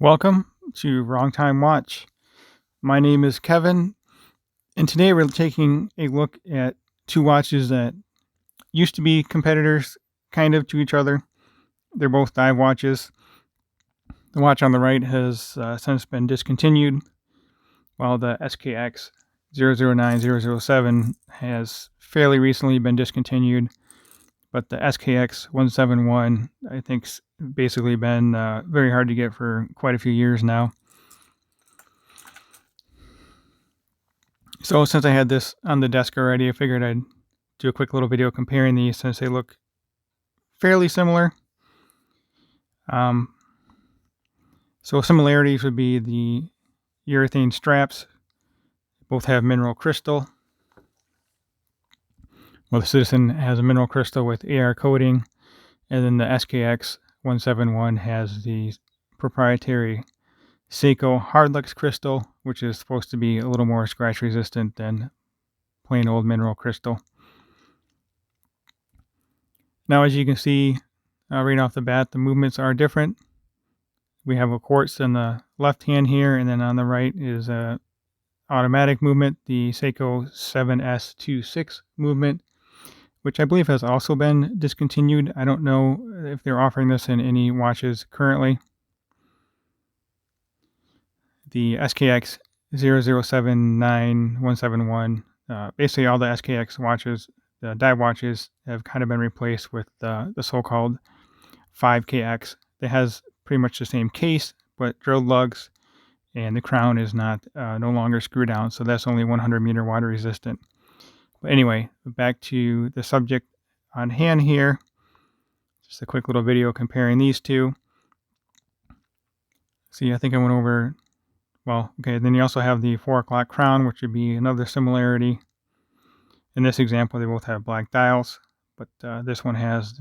Welcome to Wrong Time Watch. My name is Kevin, and today we're taking a look at two watches that used to be competitors kind of to each other. They're both dive watches. The watch on the right has since been discontinued, while the SKX171 has fairly recently been discontinued. But the SKX171, I think, basically been very hard to get for quite a few years now. So since I had this on the desk already, I figured I'd do a quick little video comparing these since they look fairly similar. So similarities would be the urethane straps. Both have mineral crystal. Well, the Citizen has a mineral crystal with AR coating, and then the SKX171 has the proprietary Seiko Hardlux crystal, which is supposed to be a little more scratch resistant than plain old mineral crystal. Now, as you can see right off the bat, the movements are different. We have a quartz in the left hand here, and then on the right is a automatic movement, the Seiko 7S26 movement, which I believe has also been discontinued. I don't know if they're offering this in any watches currently. The SKX 0079171, basically all the SKX watches, the dive watches, have kind of been replaced with the so-called 5KX. It has pretty much the same case, but drilled lugs, and the crown is not no longer screw down, so that's only 100 meter water resistant. But anyway, back to the subject on hand here. Just a quick little video comparing these two. See, I think I went over, well, okay, then you also have the 4 o'clock crown, which would be another similarity. In this example, they both have black dials, but this one has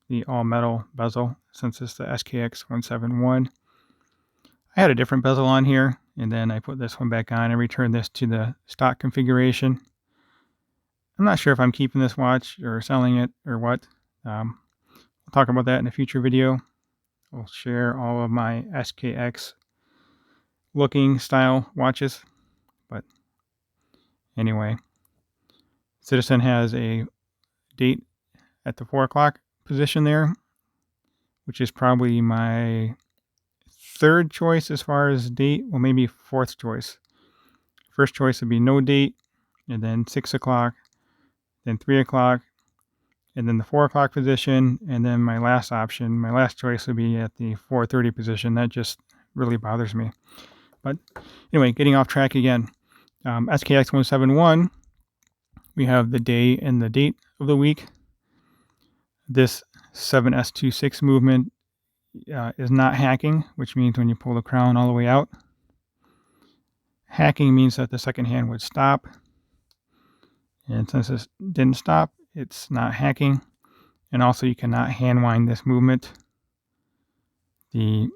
the all-metal bezel, since it's the SKX171. I had a different bezel on here, and then I put this one back on and returned this to the stock configuration. I'm not sure if I'm keeping this watch or selling it or what. We'll talk about that in a future video. I'll share all of my SKX looking style watches. But anyway, Citizen has a date at the 4 o'clock position there, which is probably my third choice as far as date. Well, maybe fourth choice. First choice would be no date, and then 6 o'clock, then 3 o'clock, and then the 4 o'clock position, and then my last option, my last choice would be at the 4:30 position. That just really bothers me. But anyway, getting off track again. SKX171, we have the day and the date of the week. This 7S26 movement is not hacking, which means when you pull the crown all the way out. Hacking means that the second hand would stop. And since this didn't stop, it's not hacking. And also you cannot hand wind this movement. The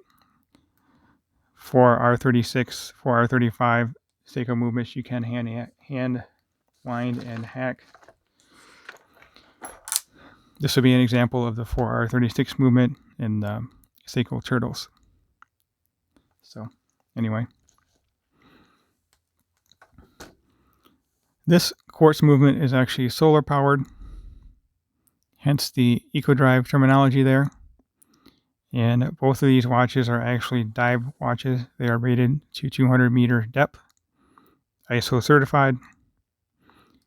4R36, 4R35 Seiko movements, you can hand wind and hack. This would be an example of the 4R36 movement in the Seiko Turtles. So anyway, this quartz movement is actually solar powered, hence the EcoDrive terminology there. And both of these watches are actually dive watches. They are rated to 200 meter depth, ISO certified.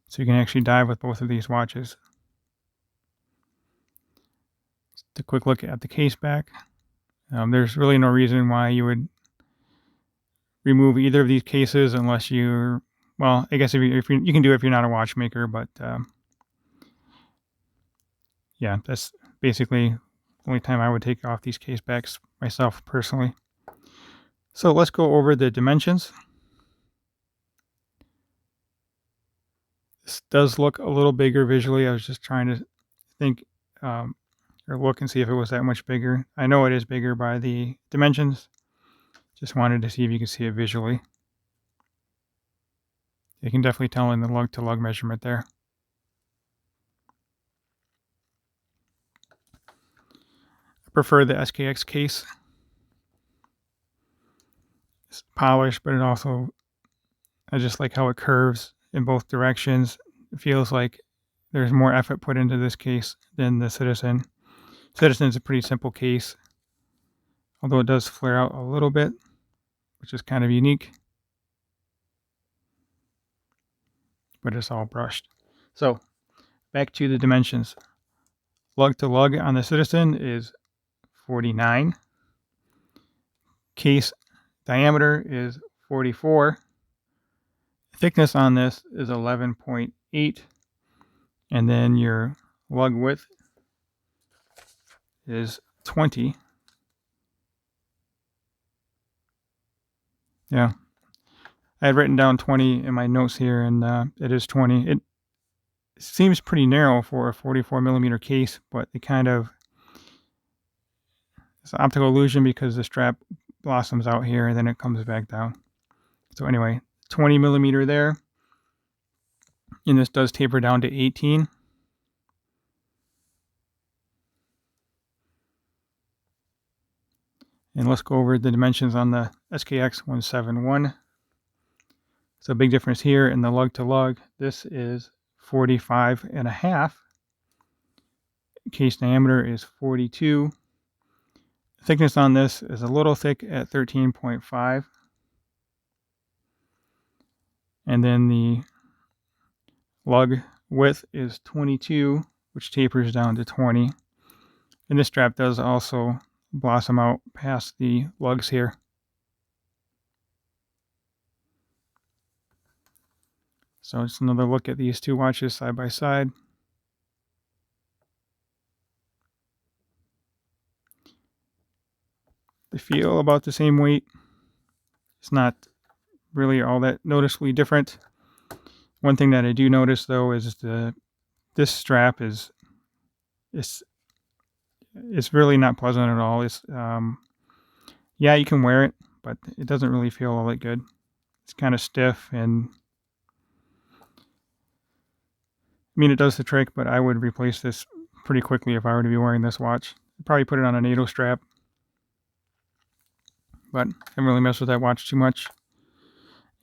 So you can actually dive with both of these watches. Just a quick look at the case back. There's really no reason why you would remove either of these cases unless you're, well, I guess if you can do it if you're not a watchmaker, but yeah, that's basically the only time I would take off these case backs myself personally. So let's go over the dimensions. This does look a little bigger visually. I was just trying to think or look and see if it was that much bigger. I know it is bigger by the dimensions. Just wanted to see if you can see it visually. You can definitely tell in the lug to lug measurement there. I prefer the SKX case. polished, but I just like how it curves in both directions. It feels like there's more effort put into this case than the Citizen. Citizen's a pretty simple case, although it does flare out a little bit, which is kind of unique. But it's all brushed. So back to the dimensions. Lug to lug on the Citizen is 49. Case diameter is 44. Thickness on this is 11.8. And then your lug width is 20. Yeah. I had written down 20 in my notes here, and it is 20. It seems pretty narrow for a 44 millimeter case, but it's an optical illusion because the strap blossoms out here and then it comes back down. So anyway, 20 millimeter there. And this does taper down to 18. And let's go over the dimensions on the SKX171. So big difference here in the lug to lug. This is 45.5. Case diameter is 42. Thickness on this is a little thick at 13.5. And then the lug width is 22, which tapers down to 20. And this strap does also blossom out past the lugs here. So just another look at these two watches side by side. They feel about the same weight. It's not really all that noticeably different. One thing that I do notice though is this strap is it's really not pleasant at all. It's yeah, you can wear it, but it doesn't really feel all that good. It's kind of stiff, and I mean, it does the trick, but I would replace this pretty quickly if I were to be wearing this watch. I'd probably put it on a NATO strap, but I haven't really messed with that watch too much.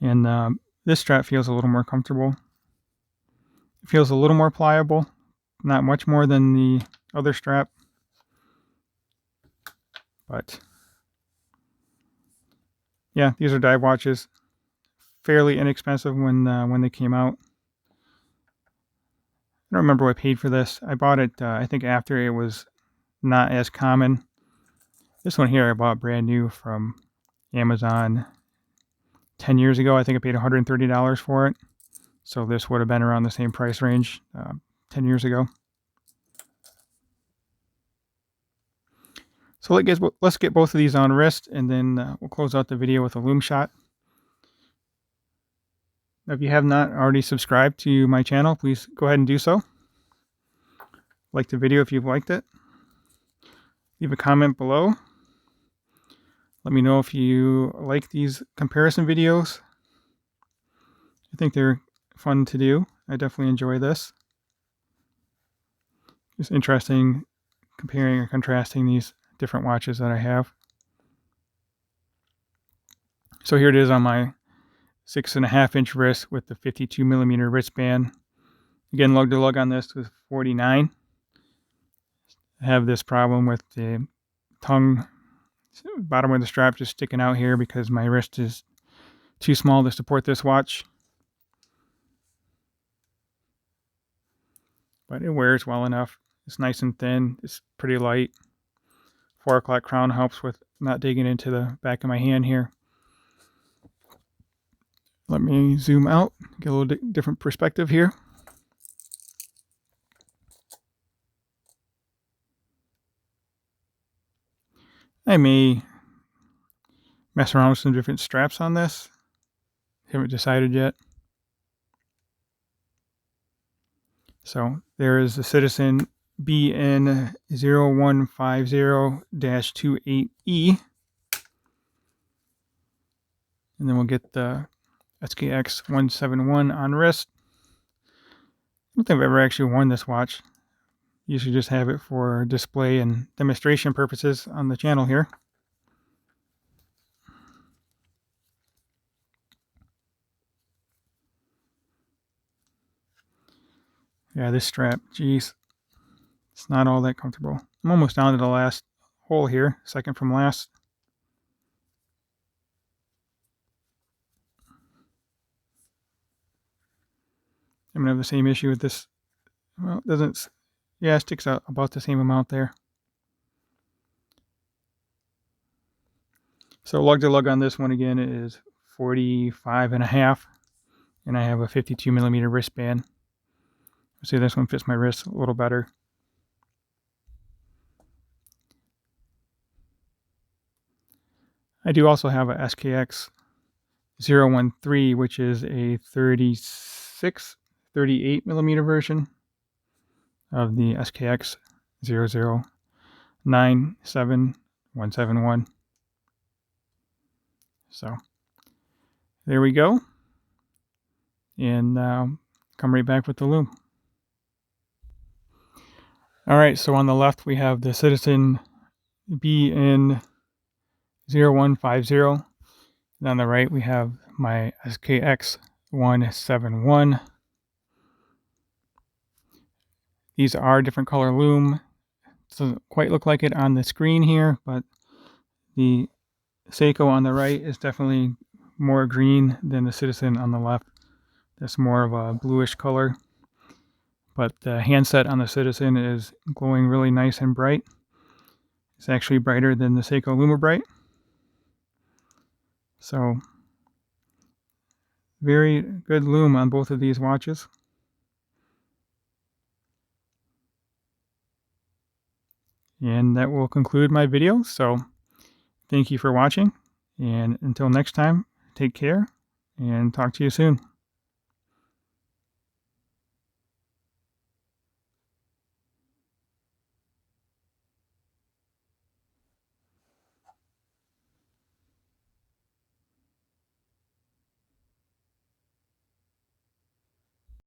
And this strap feels a little more comfortable. It feels a little more pliable, not much more than the other strap, but yeah, these are dive watches. Fairly inexpensive when they came out. I don't remember what I paid for this. I bought it, I think, after it was not as common. This one here I bought brand new from Amazon 10 years ago. I think I paid $130 for it. So this would have been around the same price range 10 years ago. So let's get both of these on wrist, and then we'll close out the video with a Lume shot. Now, if you have not already subscribed to my channel, please go ahead and do so. Like the video if you've liked it. Leave a comment below. Let me know if you like these comparison videos. I think they're fun to do. I definitely enjoy this. It's interesting comparing or contrasting these different watches that I have. So here it is on my 6.5-inch wrist with the 52 millimeter wristband. Again, lug to lug on this was 49. I have this problem with the tongue, bottom of the strap just sticking out here because my wrist is too small to support this watch. But it wears well enough. It's nice and thin. It's pretty light. 4 o'clock crown helps with not digging into the back of my hand here. Let me zoom out, get a little different perspective here. I may mess around with some different straps on this. Haven't decided yet. So there is the Citizen BN0150-28E. And then we'll get the SKX171 on wrist. I don't think I've ever actually worn this watch. Usually just have it for display and demonstration purposes on the channel here. Yeah, this strap, geez, it's not all that comfortable. I'm almost down to the last hole here, second from last. I'm gonna have the same issue with this. Well, it doesn't, yeah, it sticks out about the same amount there. So lug to lug on this one again is 45.5, and I have a 52 millimeter wristband. See, this one fits my wrist a little better. I do also have a SKX171, which is a 38 millimeter version of the SKX171. So there we go. And come right back with the Lume. All right, so on the left we have the Citizen BN0150. And on the right we have my SKX171. These are different color Lume. It doesn't quite look like it on the screen here, but the Seiko on the right is definitely more green than the Citizen on the left. That's more of a bluish color. But the handset on the Citizen is glowing really nice and bright. It's actually brighter than the Seiko Lume Bright. So very good Lume on both of these watches. And that will conclude my video. So thank you for watching. And until next time, take care and talk to you soon.